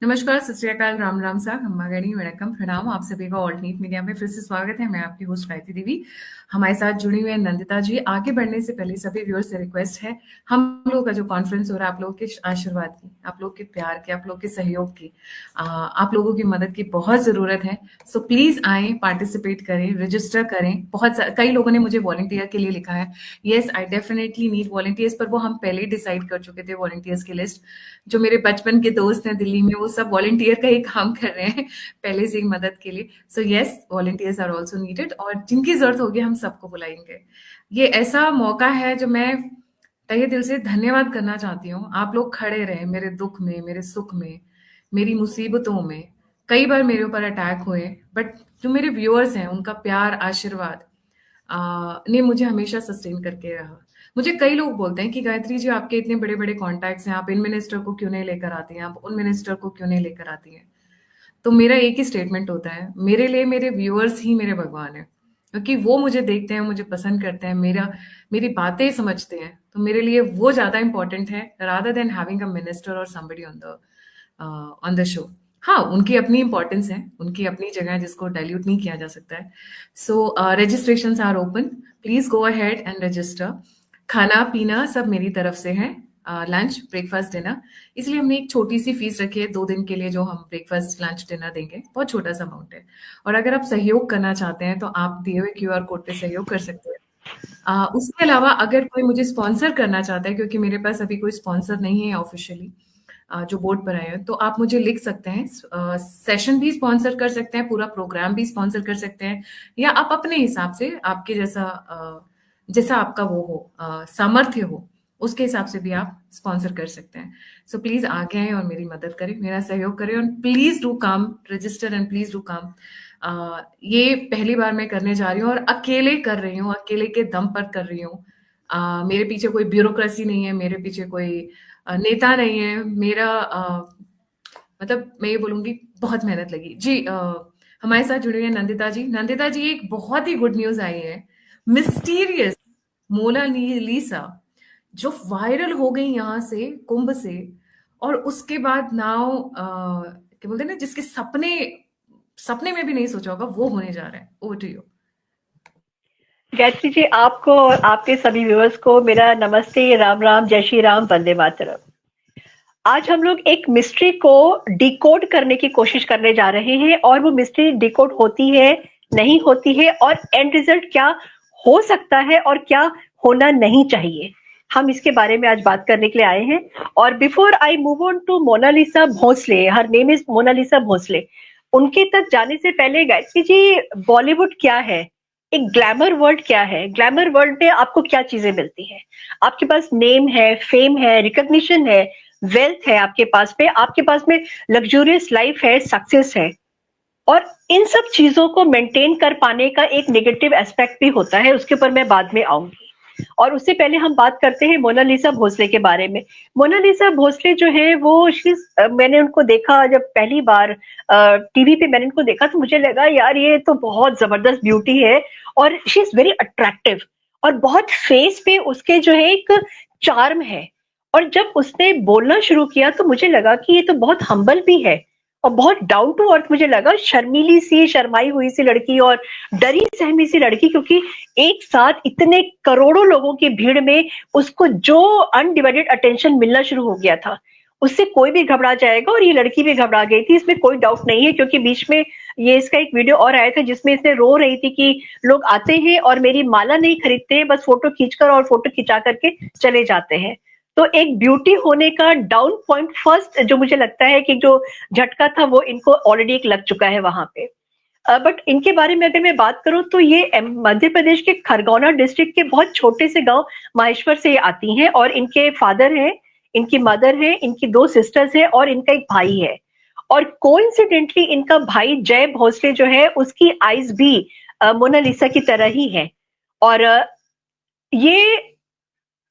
नमस्कार, सत श्री अकाल, राम राम साहब, खम्मा वणक्कम, प्रणाम। आप सभी का ऑल्टरनेट मीडिया में फिर से स्वागत है। मैं आपकी होस्ट गायत्री देवी। हमारे साथ जुड़ी हुई है नंदिता जी। आगे बढ़ने से पहले सभी व्यूअर्स से रिक्वेस्ट है, हम लोगों का जो कॉन्फ्रेंस हो रहा है, आप लोगों के आशीर्वाद की, आप लोगों के प्यार की, आप लोगों के सहयोग की, आप लोगों की मदद की बहुत जरूरत है। सो प्लीज आए, पार्टिसिपेट करें, रजिस्टर करें। कई लोगों ने मुझे वॉलंटियर के लिए लिखा है। Yes, I definitely need volunteers, पर वो हम पहले ही डिसाइड कर चुके थे वॉलंटियर्स की लिस्ट। जो मेरे बचपन के दोस्त हैं दिल्ली में, वो सब वॉलंटियर का ही काम कर रहे हैं पहले से ही मदद के लिए। So yes, volunteers are also needed, और जिनकी जरूरत होगी हम सबको बुलाएंगे। ये ऐसा मौका है जो मैं तहे दिल से धन्यवाद करना चाहती हूँ। आप लोग खड़े रहे मेरे दुख में, मेरे सुख में, मेरी मुसीबतों में। कई बार मेरे ऊपर अटैक हुए, बट जो मेरे व्यूअर्स हैं उनका प्यार, आशीर्वाद ने मुझे हमेशा सस्टेन करके रहा। मुझे कई लोग बोलते हैं कि गायत्री जी, आपके इतने बड़े बड़े कॉन्टैक्ट्स हैं, आप इन मिनिस्टर को क्यों नहीं लेकर आती हैं, आप उन मिनिस्टर को क्यों नहीं लेकर आती हैं। तो मेरा एक ही स्टेटमेंट होता है, मेरे लिए मेरे व्यूअर्स ही मेरे भगवान है, क्योंकि वो मुझे देखते हैं, मुझे पसंद करते हैं, मेरी बातें समझते हैं। तो मेरे लिए वो ज्यादा इंपॉर्टेंट है rather than having a minister और समबडी ऑन द शो। हाँ, उनकी अपनी इंपॉर्टेंस है, उनकी अपनी जगह है, जिसको डाइल्यूट नहीं किया जा सकता है। So registrations are open, please go ahead and register. खाना पीना सब मेरी तरफ से है, लंच, ब्रेकफास्ट, डिनर। इसलिए हमने एक छोटी सी फीस रखी है 2 दिन के लिए, जो हम ब्रेकफास्ट लंच डिनर देंगे। बहुत छोटा सा अमाउंट है। और अगर आप सहयोग करना चाहते हैं तो आप दिए हुए क्यूआर कोड पे सहयोग कर सकते हैं। उसके अलावा अगर कोई मुझे स्पॉन्सर करना चाहता है, क्योंकि मेरे पास अभी कोई स्पॉन्सर नहीं है ऑफिशियली जो बोर्ड पर आए हैं, तो आप मुझे लिख सकते हैं। सेशन भी स्पॉन्सर कर सकते हैं, पूरा प्रोग्राम भी स्पॉन्सर कर सकते हैं, या आप अपने हिसाब से, आपके जैसा आपका वो हो, सामर्थ्य हो, उसके हिसाब से भी आप स्पॉन्सर कर सकते हैं। सो प्लीज आगे आए और मेरी मदद करें, मेरा सहयोग करें, और please do come register and please do come. ये पहली बार मैं करने जा रही हूँ, और अकेले कर रही हूँ, अकेले के दम पर कर रही हूँ। मेरे पीछे कोई ब्यूरोक्रेसी नहीं है, मेरे पीछे कोई नेता नहीं है। मेरा मतलब मैं ये बोलूंगी, बहुत मेहनत लगी जी। हमारे साथ जुड़ी हुई है नंदिता जी। नंदिता जी, एक बहुत ही गुड न्यूज आई है। मिस्टीरियस मोनालिसा जो वायरल हो गई यहाँ से, कुंभ से, और उसके बाद नाउ क्या बोलते हैं ना, जिसके सपने सपने में भी नहीं सोचा होगा, वो होने जा रहा है। Over to you. Gayatri ji, आपको और आपके सभी व्यूअर्स को मेरा नमस्ते, राम राम, जय श्री राम, वंदे मातरम। आज हम लोग एक मिस्ट्री को डिकोड करने की कोशिश करने जा रहे हैं, और वो मिस्ट्री डिकोड होती है, नहीं होती है, और एंड रिजल्ट क्या हो सकता है और क्या होना नहीं चाहिए, हम इसके बारे में आज बात करने के लिए आए हैं। और before I move on to Monalisa Bhosle, her name is Monalisa Bhosle, उनके तक जाने से पहले गायत्री जी, बॉलीवुड क्या है, एक ग्लैमर वर्ल्ड क्या है, ग्लैमर वर्ल्ड में आपको क्या चीजें मिलती है? आपके पास नेम है, फेम है, रिकॉग्निशन है, वेल्थ है आपके पास में लग्जूरियस लाइफ है, सक्सेस है। और इन सब चीजों को मेंटेन कर पाने का एक नेगेटिव एस्पेक्ट भी होता है, उसके ऊपर मैं बाद में आऊंगी। और उससे पहले हम बात करते हैं मोनालिसा भोसले के बारे में। मोनालिसा भोसले जो है वो मैंने उनको देखा जब पहली बार टीवी पे मैंने उनको देखा, तो मुझे लगा यार ये तो बहुत जबरदस्त ब्यूटी है, और शी इज वेरी अट्रैक्टिव, और बहुत फेस पे उसके जो है एक चार्म है। और जब उसने बोलना शुरू किया तो मुझे लगा कि ये तो बहुत हम्बल भी है, और बहुत डाउन टू अर्थ मुझे लगा, शर्मीली सी, शर्माई हुई सी लड़की, और डरी सहमी सी लड़की, क्योंकि एक साथ इतने करोड़ों लोगों की भीड़ में उसको जो अनडिवाइडेड अटेंशन मिलना शुरू हो गया था, उससे कोई भी घबरा जाएगा, और ये लड़की भी घबरा गई थी, इसमें कोई डाउट नहीं है। क्योंकि बीच में ये इसका एक वीडियो और आया था जिसमें इसने रो रही थी कि लोग आते हैं और मेरी माला नहीं खरीदते हैं, बस फोटो खींचकर और फोटो खिंचा करके चले जाते हैं। तो एक ब्यूटी होने का डाउन पॉइंट फर्स्ट जो मुझे लगता है कि जो झटका था, वो इनको ऑलरेडी एक लग चुका है वहां पे। बट इनके बारे में अगर मैं बात करूं तो ये मध्य प्रदेश के खरगोना डिस्ट्रिक्ट के बहुत छोटे से गांव माहेश्वर से आती हैं, और इनके फादर हैं, इनकी मदर है, इनकी 2 सिस्टर्स है, और इनका एक भाई है। और कोइंसिडेंटली इनका भाई जय भोसले जो है, उसकी आईज भी मोनालिसा की तरह ही है। और ये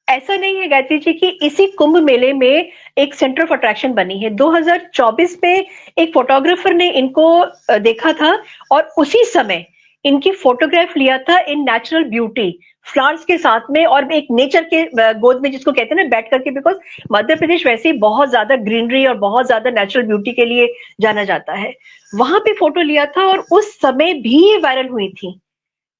ऐसा नहीं है गायत्री जी कि इसी कुंभ मेले में एक सेंटर ऑफ अट्रैक्शन बनी है। 2024 में एक फोटोग्राफर ने इनको देखा था, और उसी समय इनकी फोटोग्राफ लिया था इन नेचुरल ब्यूटी, फ्लावर्स के साथ में और एक नेचर के गोद में, जिसको कहते हैं ना बैठ करके, बिकॉज मध्य प्रदेश वैसे ही बहुत ज्यादा ग्रीनरी और बहुत ज्यादा नेचुरल ब्यूटी के लिए जाना जाता है। वहां पे फोटो लिया था और उस समय भी ये वायरल हुई थी।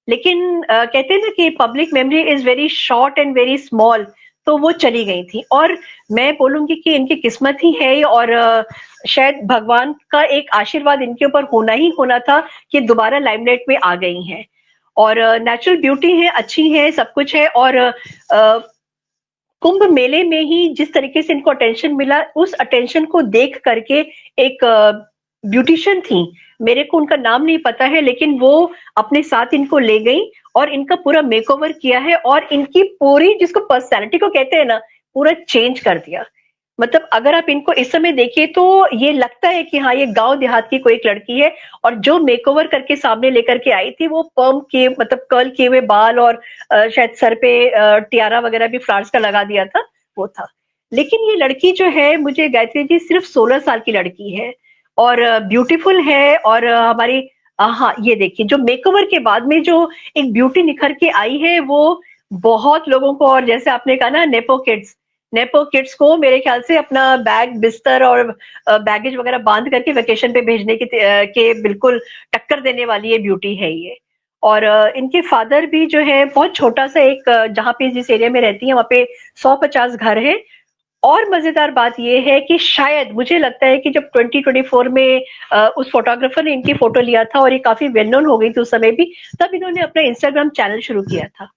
लेकिन कहते हैं ना कि public memory is very short and very small, तो वो चली गई थी। और मैं बोलूंगी कि इनकी किस्मत ही है, और शायद भगवान का एक आशीर्वाद इनके ऊपर होना ही होना था कि दोबारा लाइमलाइट में आ गई हैं। और नेचुरल ब्यूटी है, अच्छी है, सब कुछ है। और कुंभ मेले में ही जिस तरीके से इनको अटेंशन मिला, उस अटेंशन को देख करके एक ब्यूटिशियन थी, मेरे को उनका नाम नहीं पता है, लेकिन वो अपने साथ इनको ले गई और इनका पूरा मेकओवर किया है और इनकी पूरी, जिसको पर्सनैलिटी को कहते हैं ना, पूरा चेंज कर दिया। मतलब अगर आप इनको इस समय देखिए तो ये लगता है कि हाँ, ये गांव देहात की कोई एक लड़की है। और जो मेकओवर करके सामने लेकर के आई थी, वो पर्म के, मतलब कर्ल किए हुए बाल और शायद सर पे टियारा वगैरह भी फ्लावर्स का लगा दिया था, वो था। लेकिन ये लड़की जो है, मुझे गायत्री जी, सिर्फ 16 साल की लड़की है और ब्यूटीफुल है। और हमारी हाँ, ये देखिए जो मेकओवर के बाद में जो एक ब्यूटी निखर के आई है, वो बहुत लोगों को, और जैसे आपने कहा ना, नेपो किड्स को मेरे ख्याल से अपना बैग, बिस्तर और बैगेज वगैरह बांध करके वेकेशन पे भेजने के बिल्कुल टक्कर देने वाली ये ब्यूटी है ये। और इनके फादर भी जो है, बहुत छोटा सा एक, जहाँ पे जिस एरिया में रहती है वहाँ पे 150 घर है। और मजेदार बात यह है कि शायद मुझे लगता है कि जब 2024 में उस फोटोग्राफर ने इनकी फोटो लिया था और ये काफी वेल नोन हो गई थी उस समय भी, तब इन्होंने अपना इंस्टाग्राम चैनल शुरू किया था।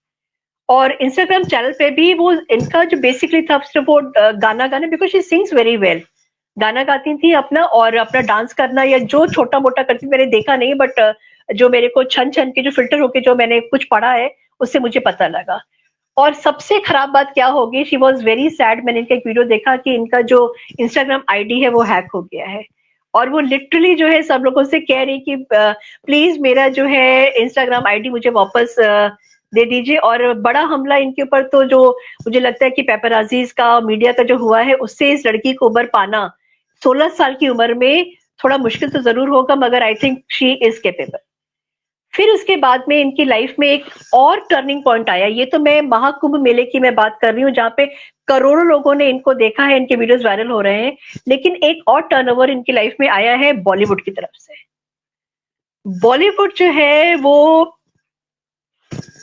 और इंस्टाग्राम चैनल पे भी वो, इनका जो बेसिकली था सिर्फ वो गाना गाना, because she sings very well, गाना गाती थी अपना, और अपना डांस करना या जो छोटा मोटा करती, मैंने देखा नहीं, बट जो मेरे को छन छन के जो फिल्टर होके जो मैंने कुछ पढ़ा है, उससे मुझे पता लगा। और सबसे खराब बात क्या होगी, शी वॉज वेरी सैड, मैंने इनका एक वीडियो देखा कि इनका जो इंस्टाग्राम आईडी है वो हैक हो गया है। और वो लिटरली जो है सब लोगों से कह रही कि प्लीज मेरा जो है इंस्टाग्राम आईडी मुझे वापस दे दीजिए। और बड़ा हमला इनके ऊपर, तो जो मुझे लगता है कि पेपराजीज का, मीडिया का जो हुआ है, उससे इस लड़की को उबर पाना 16 साल की उम्र में थोड़ा मुश्किल तो जरूर होगा, मगर I think she is capable. फिर उसके बाद में इनकी लाइफ में एक और टर्निंग पॉइंट आया। ये तो मैं महाकुंभ मेले की मैं बात कर रही हूँ, जहाँ पे करोड़ों लोगों ने इनको देखा है, इनके वीडियोस वायरल हो रहे हैं। लेकिन एक और टर्नओवर इनकी लाइफ में आया है बॉलीवुड की तरफ से। बॉलीवुड जो है वो,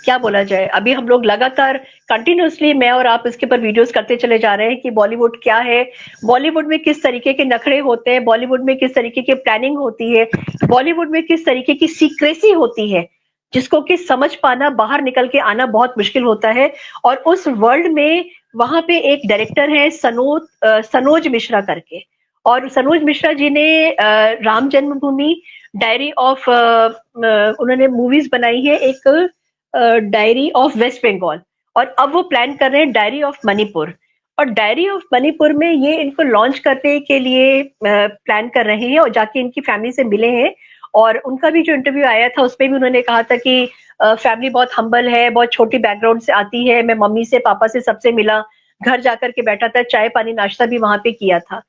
क्या बोला जाए, अभी हम लोग लगातार कंटिन्यूअसली, मैं और आप इसके ऊपर वीडियोस करते चले जा रहे हैं कि बॉलीवुड क्या है, बॉलीवुड में किस तरीके के नखरे होते हैं, बॉलीवुड में किस तरीके की प्लानिंग होती है, बॉलीवुड में किस तरीके की सीक्रेसी होती है, जिसको कि समझ पाना, बाहर निकल के आना बहुत मुश्किल होता है। और उस वर्ल्ड में वहां पे एक डायरेक्टर है सनोज मिश्रा करके, और सनोज मिश्रा जी ने राम जन्मभूमि, डायरी ऑफ, उन्होंने मूवीज बनाई है, एक डायरी ऑफ वेस्ट बंगाल, और अब वो प्लान कर रहे हैं डायरी ऑफ मणिपुर। और डायरी ऑफ मणिपुर में ये इनको लॉन्च करने के लिए प्लान कर रहे हैं, और जाके इनकी फैमिली से मिले हैं। और उनका भी जो इंटरव्यू आया था, उसमें भी उन्होंने कहा था कि फैमिली बहुत हम्बल है, बहुत छोटी बैकग्राउंड से आती है, मैं मम्मी से, पापा से, सबसे मिला, घर जाकर के बैठा था, चाय पानी नाश्ता भी वहां पे किया था।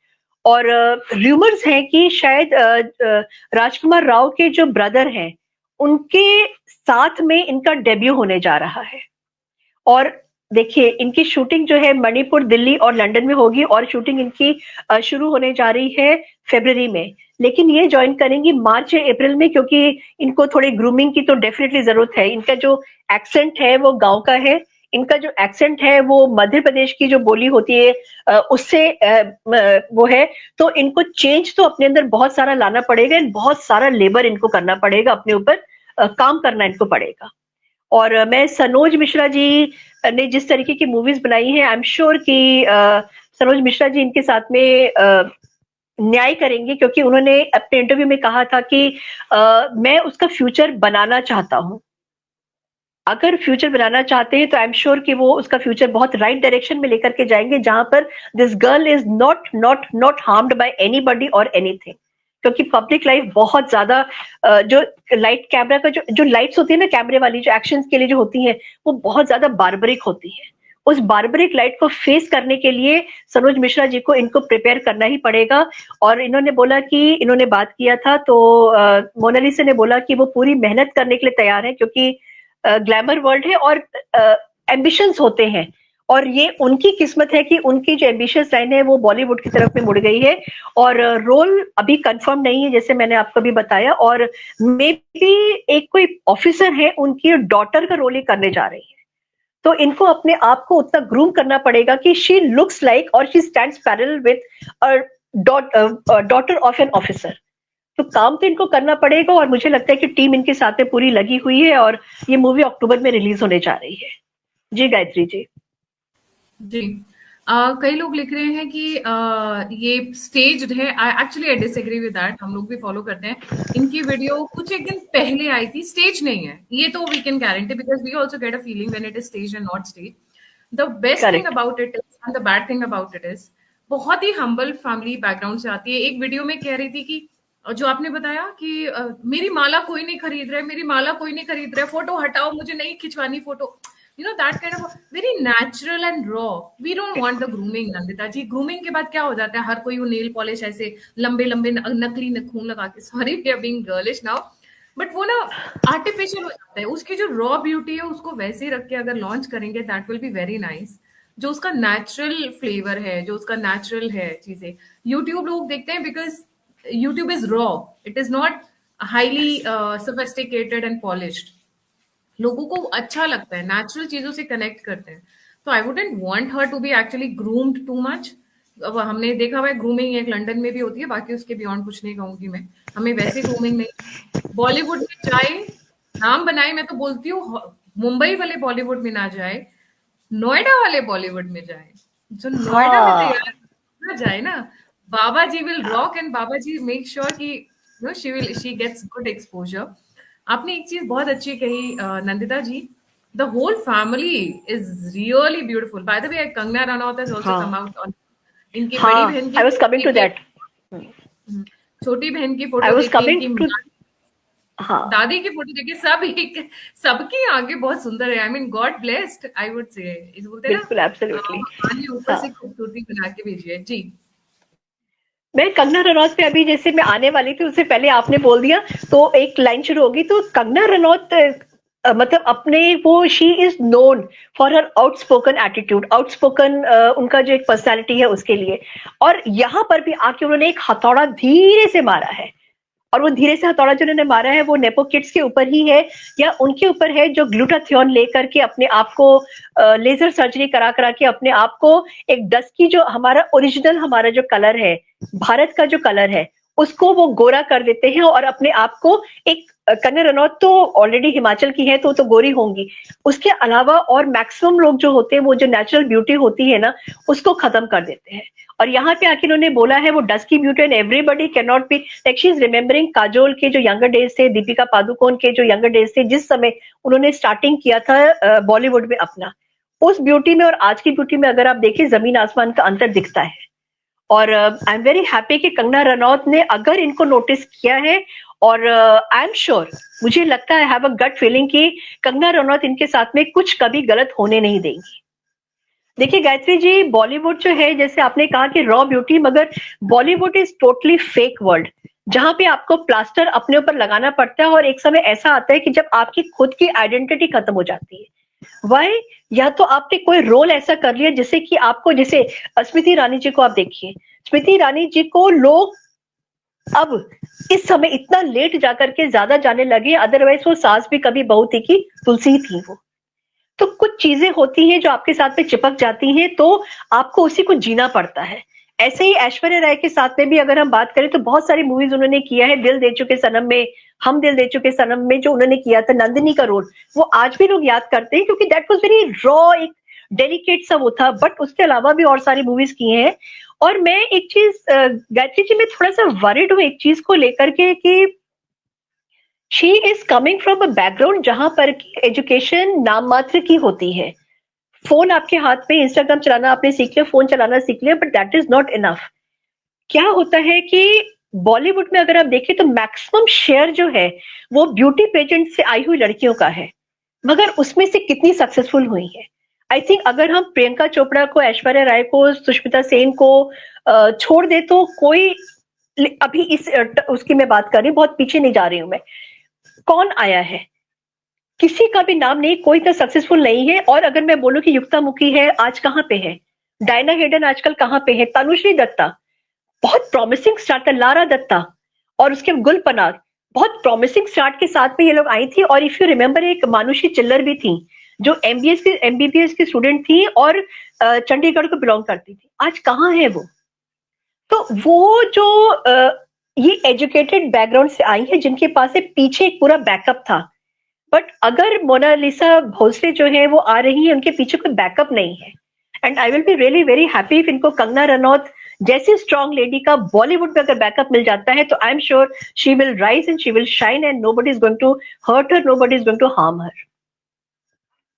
और र्यूमर्स हैं कि शायद राजकुमार राव के जो ब्रदर हैं, उनके साथ में इनका डेब्यू होने जा रहा है। और देखिए, इनकी शूटिंग जो है मणिपुर, दिल्ली और लंदन में होगी, और शूटिंग इनकी शुरू होने जा रही है फरवरी में, लेकिन ये ज्वाइन करेंगी मार्च या अप्रैल में, क्योंकि इनको थोड़ी ग्रूमिंग की तो डेफिनेटली जरूरत है। इनका जो एक्सेंट है वो गांव का है, इनका जो एक्सेंट है वो मध्य प्रदेश की जो बोली होती है उससे वो है। तो इनको चेंज तो अपने अंदर बहुत सारा लाना पड़ेगा, बहुत सारा लेबर इनको करना पड़ेगा, अपने ऊपर काम करना इनको पड़ेगा। और मैं सनोज मिश्रा जी ने जिस तरीके की मूवीज बनाई हैं, आई एम श्योर कि सनोज मिश्रा जी इनके साथ में न्याय करेंगे, क्योंकि उन्होंने अपने इंटरव्यू में कहा था कि मैं उसका फ्यूचर बनाना चाहता हूं। अगर फ्यूचर बनाना चाहते हैं तो आई एम श्योर कि वो उसका फ्यूचर बहुत राइट डायरेक्शन में लेकर के जाएंगे, जहां पर this girl is not not not harmed by anybody और एनीथिंग। क्योंकि पब्लिक लाइफ बहुत ज्यादा, जो लाइट कैमरा का जो लाइट्स होती है ना, कैमरे वाली जो एक्शंस के लिए जो होती है, वो बहुत ज्यादा बार्बरिक होती है, उस बार्बरिक लाइट को फेस करने के लिए सनोज मिश्रा जी को इनको प्रिपेयर करना ही पड़ेगा। और इन्होंने बोला कि इन्होंने बात किया था तो मोनालिसा ने बोला कि वो पूरी मेहनत करने के लिए तैयार है, क्योंकि ग्लैमर वर्ल्ड है और एम्बिशंस होते हैं, और ये उनकी किस्मत है कि उनकी जो एम्बिशियस लाइन है वो बॉलीवुड की तरफ में मुड़ गई है। और रोल अभी कंफर्म नहीं है, जैसे मैंने आपको भी बताया, और मे बी एक कोई ऑफिसर है उनकी डॉटर का रोल ही करने जा रही है। तो इनको अपने आप को उतना ग्रूम करना पड़ेगा कि शी लुक्स लाइक और she stands parallel with daughter of an officer. तो काम तो इनको करना पड़ेगा, और मुझे लगता है कि टीम इनके साथ में पूरी लगी हुई है, और ये मूवी अक्टूबर में रिलीज होने जा रही है। जी गायत्री जी। जी। कई लोग लिख रहे हैं कि ये स्टेज्ड है। Actually I disagree with that. हम लोग भी फॉलो करते हैं। इनकी वीडियो कुछ एक दिन पहले आई थी, स्टेज नहीं है ये तो we can guarantee, because we also get a feeling when it is stage and not stage. The best thing correct. About it is and the bad thing about it is, बहुत ही humble family background से आती है। एक video में कह रही थी कि जो आपने बताया कि मेरी माला कोई नहीं खरीद रहा है, मेरी माला कोई नहीं खरीद रहा है, फोटो हटाओ, मुझे नहीं खिंचवानी photo. You know, that kind of very natural and raw. We don't want the grooming, Nandita ji. Grooming के बाद क्या हो जाता है, हर कोई वो नेल पॉलिश ऐसे लंबे लंबे नकली नखून लगा के, sorry we are being girlish now, but वो ना आर्टिफिशियल हो जाता है। उसकी जो रॉ ब्यूटी है उसको वैसे ही रख के अगर लॉन्च करेंगे that will be very nice. जो उसका नेचुरल फ्लेवर है, जो उसका नेचुरल है चीजें, यूट्यूब लोग देखते हैं because YouTube is raw, it is not highly sophisticated and polished. लोगों को अच्छा लगता है, नेचुरल चीजों से कनेक्ट करते हैं। तो I wouldn't want her to be actually groomed too much. अब हमने देखा हुआ है ग्रूमिंग एक लंदन में भी होती है, बाकी उसके बियॉन्ड कुछ नहीं कहूंगी मैं। हमें वैसे ग्रूमिंग नहीं। बॉलीवुड में जाए, नाम बनाए, मैं तो बोलती हूँ मुंबई वाले बॉलीवुड में ना जाए, नोएडा वाले बॉलीवुड में जाए। जो नोएडा में हाँ तैयार ना जाए ना, Baba ji will rock and Baba ji make sure कि शी गेट्स गुड एक्सपोजर। आपने एक चीज बहुत अच्छी कही Nandita ji, the whole family is really beautiful. By the way Kangana Ranaut has also come हाँ आउट ऑन इनकी बड़ी हाँ, बहन की आई वॉज फोटो कमिंग टू देखिए, दैट। छोटी बहन की आई फोटो वॉज देखिए, कमिंग इनकी टू। हाँ दादी की फोटो देखिए, सब एक, सबकी आगे बहुत सुंदर है। I mean God blessed I would say. इस बोलते हैं ना, बिल्कुल, एब्सोल्युटली। भगवान ने ऊपर हाँ, से खूबसूरती बना के भेजी है जी। मैं कंगना रनौत पे अभी जैसे मैं आने वाली थी, उससे पहले आपने बोल दिया तो एक लाइन शुरू होगी। तो कंगना रनौत मतलब अपने वो she is known for her outspoken attitude, outspoken उनका जो एक पर्सनालिटी है उसके लिए। और यहाँ पर भी आके उन्होंने एक हथौड़ा धीरे से मारा है, और वो धीरे से हथौड़ा जो उन्होंने मारा है वो नेपो किड्स के ऊपर ही है, या उनके ऊपर है जो ग्लूटाथियोन लेकर के अपने आप को लेजर सर्जरी करा करा के अपने आप को एक डस्की, जो हमारा ओरिजिनल हमारा जो कलर है, भारत का जो कलर है, उसको वो गोरा कर देते हैं, और अपने आप को एक कंगना रनौत तो ऑलरेडी हिमाचल की है तो गोरी होंगी, उसके अलावा और मैक्सिमम लोग जो होते हैं वो जो नेचुरल ब्यूटी होती है ना उसको खत्म कर देते हैं। और यहाँ पे आके उन्होंने बोला है वो dusky beauty and everybody can not be like she is remembering Kajol के जो यंगर डेज थे, दीपिका पादुकोण के जो यंगर डेज थे, जिस समय उन्होंने स्टार्टिंग किया था बॉलीवुड में अपना, उस ब्यूटी में और आज की ब्यूटी में अगर आप देखें जमीन आसमान का अंतर दिखता है। और आई एम वेरी हैप्पी कि कंगना रनौत ने अगर इनको नोटिस किया है, और आई एम श्योर, मुझे लगता है, हैव अ गट फीलिंग कि कंगना रनौत इनके साथ में कुछ कभी गलत होने नहीं देंगी। देखिए गायत्री जी, बॉलीवुड जो है, जैसे आपने कहा कि रॉ ब्यूटी, मगर Bollywood is totally fake world, जहां पे आपको प्लास्टर अपने ऊपर लगाना पड़ता है, और एक समय ऐसा आता है कि जब आपकी खुद की आइडेंटिटी खत्म हो जाती है। वाई? या तो आपने कोई रोल ऐसा कर लिया जिससे कि आपको, जैसे स्मृति ईरानी जी को आप देखिए, स्मृति ईरानी जी को लोग अब इस समय इतना लेट जाकर के ज्यादा जाने लगे, अदरवाइज वो सास भी कभी बहू थी कि तुलसी थी वो। तो कुछ चीजें होती हैं जो आपके साथ में चिपक जाती हैं, तो आपको उसी को जीना पड़ता है। ऐसे ही ऐश्वर्या राय के साथ में भी अगर हम बात करें तो बहुत सारी मूवीज उन्होंने किया है, दिल दे चुके सनम में, हम दिल दे चुके सनम में जो उन्होंने किया था नंदिनी का रोल, वो आज भी लोग याद करते हैं क्योंकि दैट वाज वेरी रॉ, एक डेलिकेट सा वो था। बट उसके अलावा भी और सारी मूवीज की हैं। और मैं एक चीज गायत्री जी, मैं थोड़ा सा वरिड हूँ एक चीज को लेकर के कि she is coming from a background जहां पर एजुकेशन नाम मात्र की होती है। फोन आपके हाथ में, इंस्टाग्राम चलाना आपने सीख लिया, फोन चलाना सीख लिया, but that is not enough. क्या होता है कि बॉलीवुड में अगर आप देखें तो मैक्सिमम शेयर जो है वो ब्यूटी पेजेंट से आई हुई लड़कियों का है, मगर उसमें से कितनी सक्सेसफुल हुई है? आई थिंक अगर हम प्रियंका चोपड़ा को, ऐश्वर्या राय को, सुष्मिता सेन को छोड़ दे तो कोई अभी इस उसकी मैं बात कर रही हूँ, बहुत पीछे नहीं जा रही हूँ मैं, कौन आया है, किसी का भी नाम नहीं, कोई तो सक्सेसफुल नहीं है। और अगर मैं बोलूं कि युक्ता मुखी है, आज कहाँ पे है, डायना हेडन आजकल कहाँ पे है, तनुश्री दत्ता बहुत प्रॉमिसिंग स्टार्ट था, लारा दत्ता और उसके गुल पनाग बहुत प्रॉमिसिंग स्टार्ट के साथ में ये लोग आई थी। और इफ यू रिमेम्बर एक मानुषी चिल्लर भी थी जो एमबीबीएस की स्टूडेंट थी और चंडीगढ़ को बिलोंग करती थी, आज कहाँ है वो। तो वो जो ये एजुकेटेड बैकग्राउंड से आई है, जिनके पास से पीछे एक पूरा बैकअप था। बट अगर मोनालिसा भोसले जो है वो आ रही है, उनके पीछे कोई बैकअप नहीं है। And I will be really very happy if इनको कंगना रनौत जैसी स्ट्रॉन्ग लेडी का बॉलीवुड में अगर बैकअप मिल जाता है, तो I am sure she will rise and she will shine and nobody is going to hurt her, nobody is going to harm her.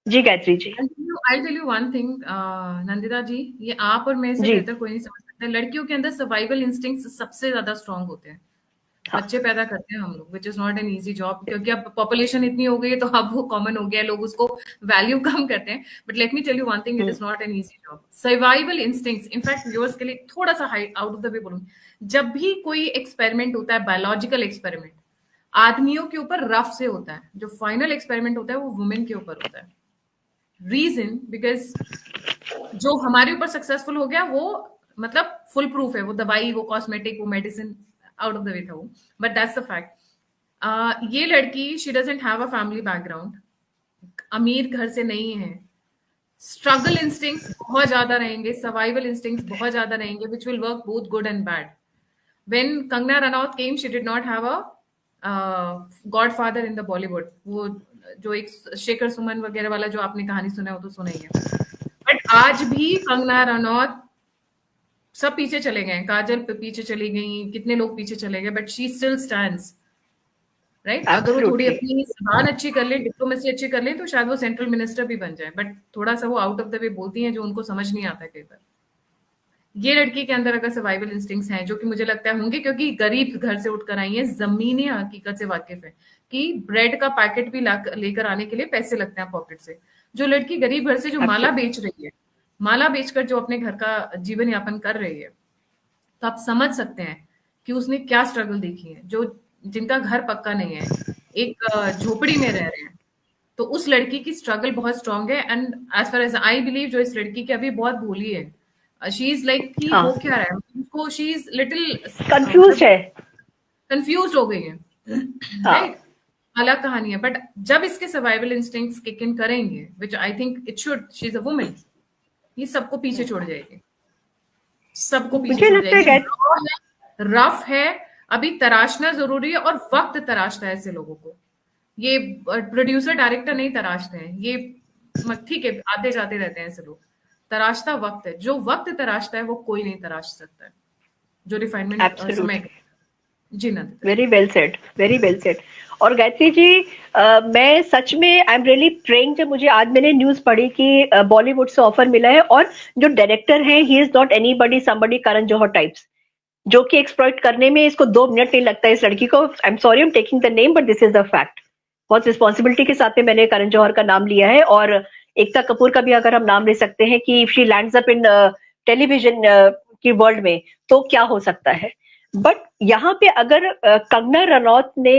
जी Gayatri ji. I tell you one thing Nandita ji, ये आप और मैं से बेहतर कोई नहीं समझ सकता, लड़कियों के अंदर सर्वाइवल इंस्टिंक्ट सबसे ज्यादा स्ट्रांग होते हैं। बच्चे पैदा करते हैं हम लोग, which is not an easy job, क्योंकि अब पॉपुलेशन इतनी हो गई है तो अब वो कॉमन हो गया है, लोग उसको वैल्यू कम करते हैं। But let me tell you one thing, it is not an easy job. Survival instincts, in fact viewers के लिए थोड़ा सा high out of the way बोलूंगी, जब भी कोई एक्सपेरिमेंट होता है, बायोलॉजिकल एक्सपेरिमेंट आदमियों के ऊपर रफ से होता है, जो फाइनल एक्सपेरिमेंट होता है वो वुमेन के ऊपर होता है। रीजन बिकॉज जो हमारे ऊपर सक्सेसफुल हो गया वो मतलब फुल प्रूफ है, वो दवाई, वो कॉस्मेटिक, वो मेडिसिन आउट ऑफ द वे था वो, बट दैट्स द फैक्ट। ये लड़की she doesn't have a family background, अमीर घर से नहीं है, स्ट्रगल इंस्टिंक्ट्स बहुत ज्यादा रहेंगे, सर्वाइवल इंस्टिंक्ट्स बहुत ज्यादा रहेंगे, which will work both good and bad. When Kangana Ranaut came, she did not have a godfather in the Bollywood, वो जो एक शेखर सुमन वगैरह वाला जो आपने कहानी सुना है वो तो सुना ही है। बट आज भी कंगना रनौत, सब पीछे चले गए, काजल पीछे चली गई, कितने लोग पीछे चले गए, but she still stands, right. अगर वो थोड़ी अपनी जबान अच्छी कर ले, डिप्लोमेसी अच्छी कर ले, तो शायद वो सेंट्रल मिनिस्टर भी बन जाए। बट थोड़ा सा वो आउट ऑफ द वे बोलती हैं जो उनको समझ नहीं आता कई बार। ये लड़की के अंदर अगर सर्वाइवल इंस्टिंक्ट्स हैं, जो कि मुझे लगता है होंगे, क्योंकि गरीब घर से उठकर आई है, जमीनी हकीकत से वाकिफ है कि ब्रेड का पैकेट भी लेकर आने के लिए पैसे लगते हैं पॉकेट से। जो लड़की गरीब घर से जो माला बेच रही है, माला बेचकर जो अपने घर का जीवन यापन कर रही है, तो आप समझ सकते हैं कि उसने क्या स्ट्रगल देखी है। जो जिनका घर पक्का नहीं है, एक झोपड़ी में रह रहे हैं, तो उस लड़की की स्ट्रगल बहुत स्ट्रांग है। And as far as I believe, जो इस लड़की की अभी बहुत भोली है, शी इज लाइक कि हो क्या रहा है उसको, शी इज लिटिल कंफ्यूज हो गई है, राइट। अलग कहानी है। बट जब इसके सर्वाइवल इंस्टिंक्ट्स किक इन करेंगे, which I think it should, she is a woman, ये सबको पीछे छोड़ जाएगी, सबको पीछे छोड़ जाएगी। रफ है, अभी तराशना जरूरी है, और वक्त तराशता है ऐसे लोगों को। ये प्रोड्यूसर डायरेक्टर नहीं तराशते हैं, ये ठीक है आते जाते रहते हैं ऐसे लोग, तराशता वक्त है। जो वक्त तराशता है वो कोई नहीं तराश सकता है, जो रिफाइनमेंट समय। जी Nandita, very well said, very well said. और गायत्री जी, मैं सच में आई एम रियली प्रेइंग, जब मुझे आज मैंने न्यूज पढ़ी कि बॉलीवुड से ऑफर मिला है, और जो डायरेक्टर है he is not anybody somebody Karan Johar types, जो कि एक्सप्लॉइट करने में इसको 2 मिनट नहीं लगता है इस लड़की को। I am sorry, I am taking the name, but this is the fact. बहुत रिस्पॉन्सिबिलिटी के साथ में मैंने करण जौहर का नाम लिया है, और एकता कपूर का भी अगर हम नाम ले सकते हैं कि if she lands up in television की वर्ल्ड में तो क्या हो सकता है। बट यहाँ पे अगर कंगना रनौत ने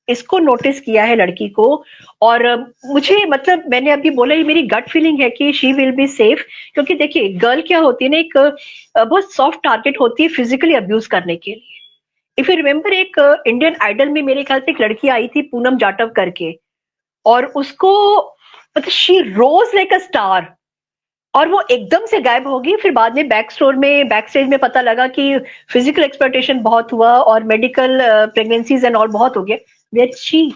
इसको नोटिस किया है लड़की को, और मुझे मतलब मैंने अभी बोला, ये मेरी गट फीलिंग है कि शी विल बी सेफ। क्योंकि देखिए गर्ल क्या होती है ना, एक बहुत सॉफ्ट टारगेट होती है फिजिकली अब्यूज करने के लिए। इफ यू रिमेम्बर, एक इंडियन आइडल में मेरे ख्याल से एक लड़की आई थी पूनम जाटव करके, और उसको मतलब she rose like a star, और वो एकदम से गायब होगी। फिर बाद में बैक स्टेज में पता लगा कि फिजिकल एक्सप्लॉयटेशन बहुत हुआ और मेडिकल प्रेगनेंसीज एंड ऑल बहुत हो गया। Where she?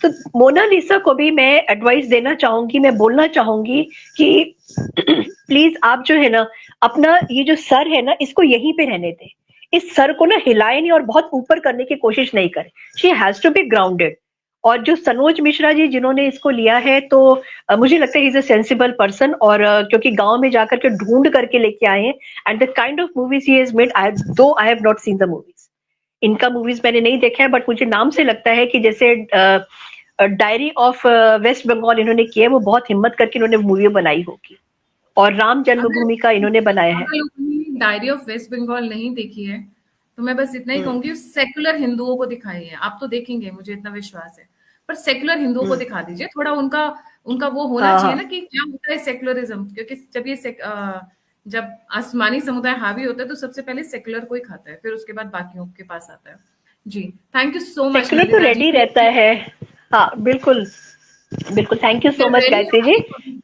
तो मोनालिसा को भी मैं एडवाइस देना चाहूंगी, मैं बोलना चाहूंगी कि प्लीज आप जो है ना, अपना ये जो सर है ना, इसको यहीं पे रहने दें। इस सर को ना हिलाए नहीं और बहुत ऊपर करने की कोशिश नहीं करें। She has to be grounded. और जो सनोज मिश्रा जी जिन्होंने इसको लिया है, तो मुझे लगता है he is a sensible person, और क्योंकि गांव में जाकर के ढूंढ करके लेके आए हैं। And the kind of movies he has made, I have not seen the movies, इनका मूवीज मैंने नहीं देखा है, बट मुझे नाम से लगता है कि जैसे डायरी ऑफ वेस्ट बंगाल इन्होंने किया है, वो बहुत हिम्मत करके इन्होंने मूवी बनाई होगी, और राम जन्मभूमि का इन्होंने बनाया है। अगर लोगों ने डायरी ऑफ वेस्ट बंगाल नहीं देखी है तो मैं बस इतना ही कहूंगी, सेकुलर हिंदुओं को दिखाई है, आप तो देखेंगे मुझे इतना विश्वास है, पर सेकुलर हिंदुओं को दिखा दीजिए, थोड़ा उनका उनका वो होना चाहिए ना कि क्या होता है सेकुलरिज्म, क्योंकि जब जब आसमानी समुदाय हावी होता है तो सबसे पहले सेकुलर को ही खाता है, फिर उसके बाद बाकियों के पास आता है। जी, thank you so much secular तो नंदिता रेडी जी। रहता है। हाँ बिल्कुल बिल्कुल, thank you so much Gayatri ji.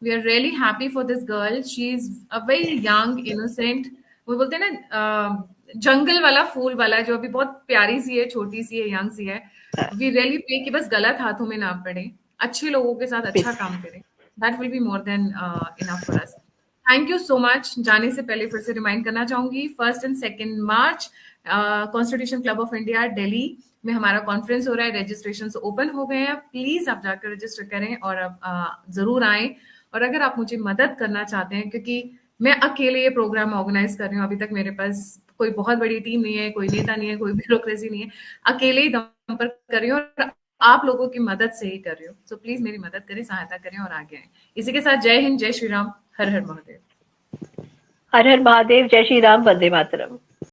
We are really happy for this girl. She is a very young, innocent. वो बोलते हैं ना जंगल वाला फूल वाला, जो अभी बहुत प्यारी सी है, छोटी सी है, यंग सी है। We really pray कि बस गलत हाथों में ना पड़े, अच्छे लोगों के साथ अच्छा काम करें। That will be more than enough for us. Thank you so much. जाने से पहले फिर से रिमाइंड करना चाहूंगी, 1 और 2 मार्च Constitution Club of India Delhi में हमारा कॉन्फ्रेंस हो रहा है। रजिस्ट्रेशन ओपन हो गए हैं, प्लीज आप जाकर रजिस्टर करें और आप जरूर आएं। और अगर आप मुझे मदद करना चाहते हैं, क्योंकि मैं अकेले ये प्रोग्राम ऑर्गेनाइज कर रही हूँ, अभी तक मेरे पास कोई बहुत बड़ी टीम नहीं है, कोई नेता नहीं है, कोई ब्यूरोक्रेसी नहीं है, अकेले ही दम पर कर रही हूँ और आप लोगों की मदद से ही कर रही हूँ। सो प्लीज मेरी मदद करें, सहायता करें और आगे आए। इसी के साथ जय हिंद, जय श्री राम, हर हर महादेव। हर हर महादेव, जय श्री राम, वंदे मातरम।